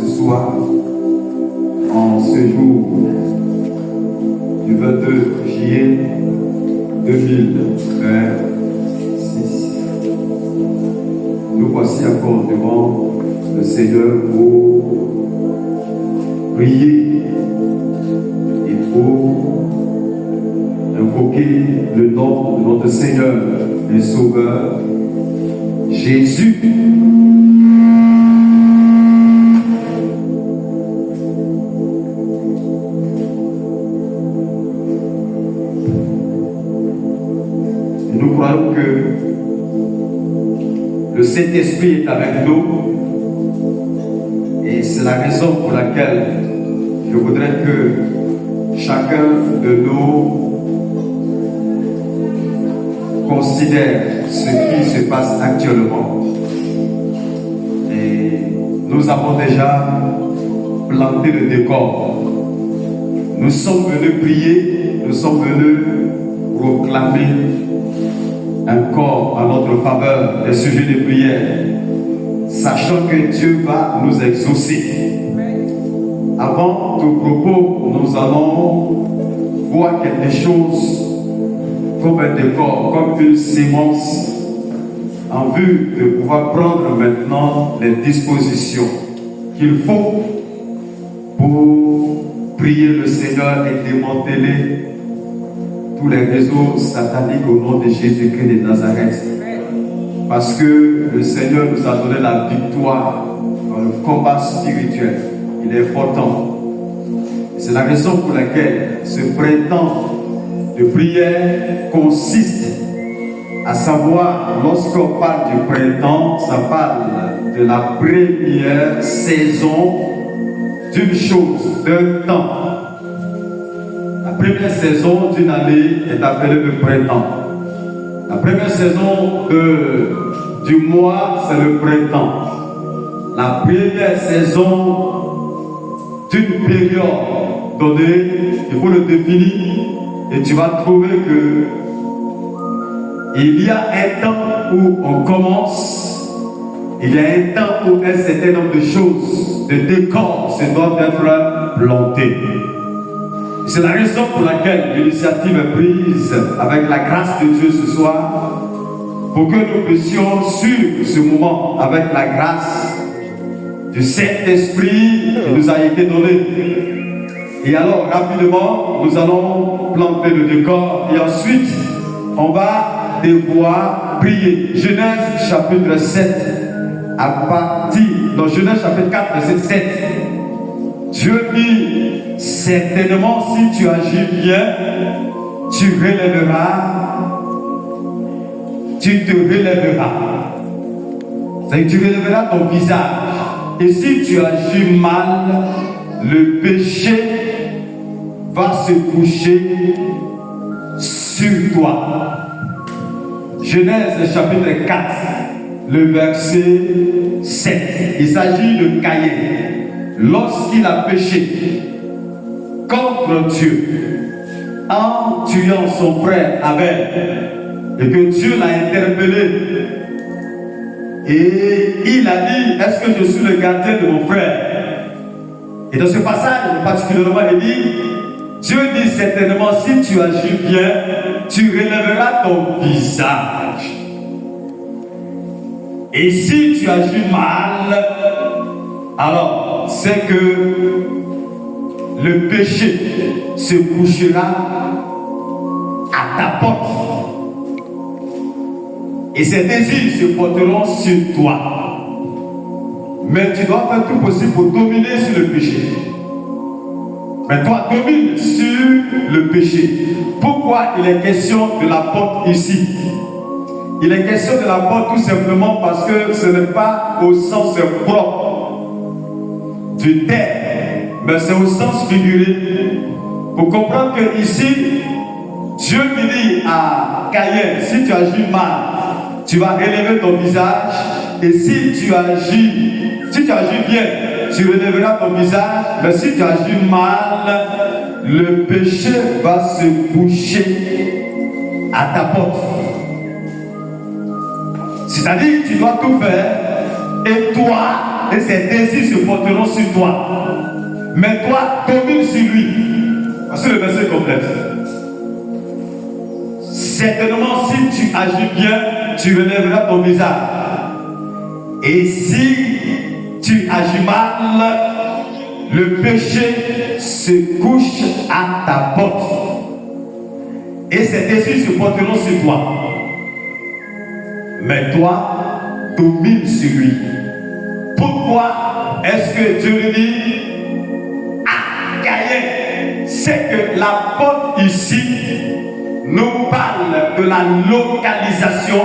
ce soir, en ce jour du 22 juillet 2026. Nous voici encore devant le Seigneur pour prier et pour invoquer le nom de notre Seigneur et Sauveur, Jésus. Nous croyons que le Saint-Esprit est avec nous et c'est la raison pour laquelle je voudrais que chacun de nous considère ce qui se passe actuellement. Et nous avons déjà planté le décor. Nous sommes venus prier, nous sommes venus proclamer encore à notre faveur des sujets de prière, sachant que Dieu va nous exaucer. Avant tout propos, nous allons voir quelque chose comme un décor, comme une sémence, en vue de pouvoir prendre maintenant les dispositions qu'il faut pour prier le Seigneur et démanteler tous les réseaux sataniques au nom de Jésus-Christ de Nazareth. Parce que le Seigneur nous a donné la victoire dans le combat spirituel. Il est important. C'est la raison pour laquelle ce printemps de prière consiste à savoir, lorsqu'on parle du printemps, ça parle de la première saison d'une chose, d'un temps. La première saison d'une année est appelée le printemps. La première saison du mois, c'est le printemps. La première saison d'une période donnée, il faut le définir et tu vas trouver que il y a un temps où on commence, il y a un temps où un certain nombre de choses, de décors se doivent être plantés. C'est la raison pour laquelle l'initiative est prise avec la grâce de Dieu ce soir, pour que nous puissions suivre ce moment avec la grâce du Saint-Esprit qui nous a été donné. Et alors, rapidement, nous allons planter le décor et ensuite, on va devoir prier. Genèse chapitre 7, Genèse chapitre 4, verset 7. Dieu dit, certainement si tu agis bien, tu te relèveras. C'est-à-dire que tu relèveras ton visage. Et si tu agis mal, le péché va se coucher sur toi. Genèse chapitre 4, le verset 7. Il s'agit de Caïn. Lorsqu'il a péché contre Dieu en tuant son frère Abel et que Dieu l'a interpellé et il a dit, est-ce que je suis le gardien de mon frère? Et dans ce passage particulièrement il dit, Dieu dit certainement si tu agis bien, tu relèveras ton visage. Et si tu agis mal, alors c'est que le péché se couchera à ta porte. Et ses désirs se porteront sur toi. Mais tu dois faire tout possible pour dominer sur le péché. Mais toi, domine sur le péché. Pourquoi il est question de la porte ici? Il est question de la porte tout simplement parce que ce n'est pas au sens propre du terme, mais c'est au sens figuré. Pour comprendre que ici, Dieu dit à Caïn, si tu agis mal, tu vas relever ton visage. Et si tu agis bien, tu relèveras ton visage. Mais si tu agis mal, le péché va se coucher à ta porte. C'est-à-dire que tu dois tout faire. Et toi, et ses désirs se porteront sur toi. Mais toi, domine sur lui. Voici le verset complet. Certainement, si tu agis bien, tu relèveras ton visage. Et si tu agis mal, le péché se couche à ta porte. Et ses désirs se porteront sur toi. Mais toi, domine sur lui. Pourquoi est-ce que Dieu lui dit Caïn? C'est que la porte ici nous parle de la localisation,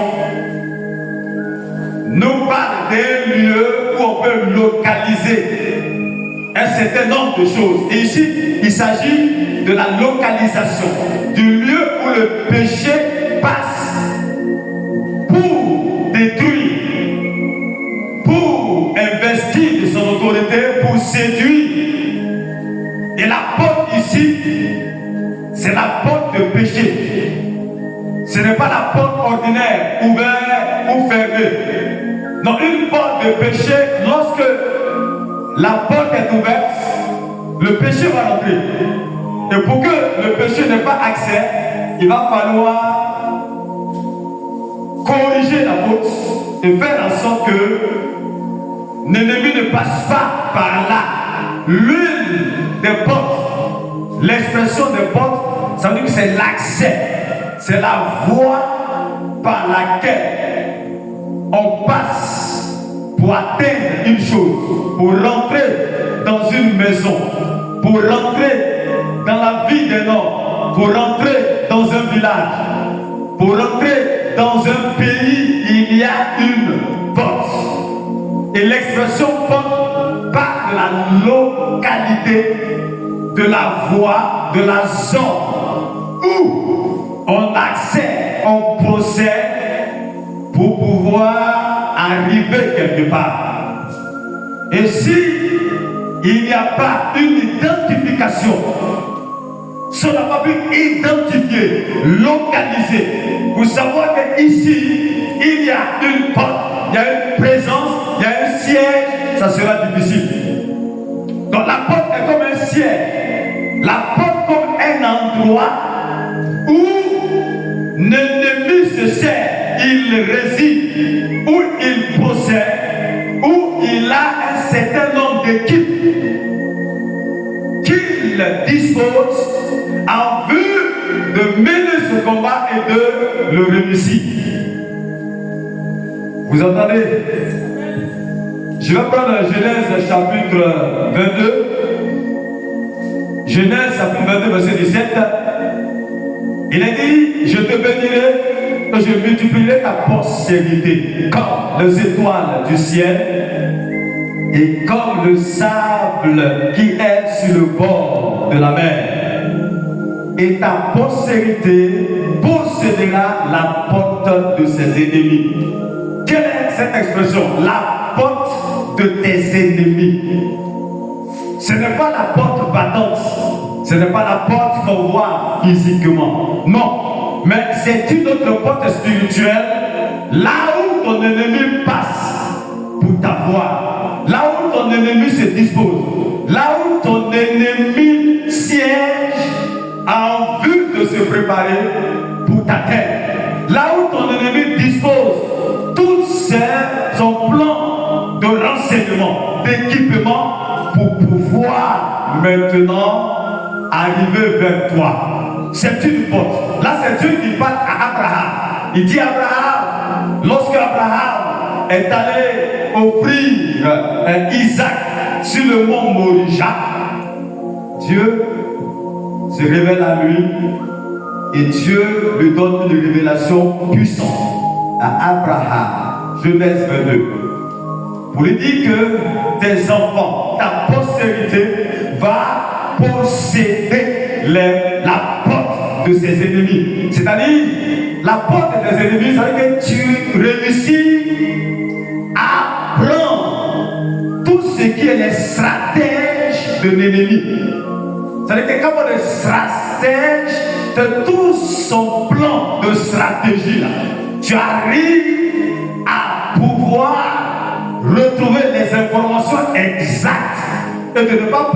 nous parle d'un lieu où on peut localiser un certain nombre de choses. Et ici, il s'agit de la localisation, du lieu où le péché passe pour détruire, pour investir de son autorité, pour séduire. Et la porte ici, c'est la porte de péché. Ce n'est pas la porte ordinaire, ouverte ou fermée. Non, une porte de péché, lorsque la porte est ouverte, le péché va rentrer. Et pour que le péché n'ait pas accès, il va falloir corriger la faute et faire en sorte que l'ennemi ne passe pas par là. L'une des portes, l'expression des portes, ça veut dire que c'est l'accès, c'est la voie par laquelle on passe pour atteindre une chose, pour rentrer dans une maison, pour rentrer dans la vie d'un homme, pour rentrer dans un village, pour rentrer dans un pays, il y a une porte. Et l'expression porte parle de la localité, de la voie, de la zone où on accède, on possède pour pouvoir arriver quelque part. Et si il n'y a pas une identification, si on n'a pas pu identifier, localiser, pour savoir qu'ici, il y a une porte, il y a une présence, il y a un siège, ça sera difficile. Donc la porte est comme un siège, la porte comme un endroit où l'ennemi se sert, il réside, où il possède, où il a un certain nombre d'équipes qu'il dispose en vue de mener ce combat et de le réussir. Vous entendez? Je vais prendre Genèse chapitre 22. Genèse chapitre 22, verset 17. Il a dit, je te bénirai et je multiplierai ta postérité comme les étoiles du ciel et comme le sable qui est sur le bord de la mer. Et ta postérité possédera la porte de ses ennemis. Quelle est cette expression? La porte de tes ennemis. Ce n'est pas la porte battante, ce n'est pas la porte qu'on voit physiquement. Non, mais c'est une autre porte spirituelle, là où ton ennemi passe pour t'avoir, là où ton ennemi se dispose, là où ton ennemi siège en vue de se préparer pour t'atteindre, là où ton ennemi dispose tout son plan de renseignement, d'équipement pour pouvoir maintenant arriver vers toi. C'est une porte. Là, c'est Dieu qui parle à Abraham. Il dit à Abraham, lorsque Abraham est allé offrir Isaac sur le mont Moriah, Dieu se révèle à lui et Dieu lui donne une révélation puissante à Abraham. Genèse 22. Pour lui dire que tes enfants, ta postérité va posséder la porte de ses ennemis. C'est-à-dire, la porte de tes ennemis, ça veut dire que tu réussis à prendre tout ce qui est les stratèges de l'ennemi. C'est-à-dire que quand on est stratège, de tout son plan de stratégie là, tu arrives à pouvoir retrouver les informations exactes et de ne pas prier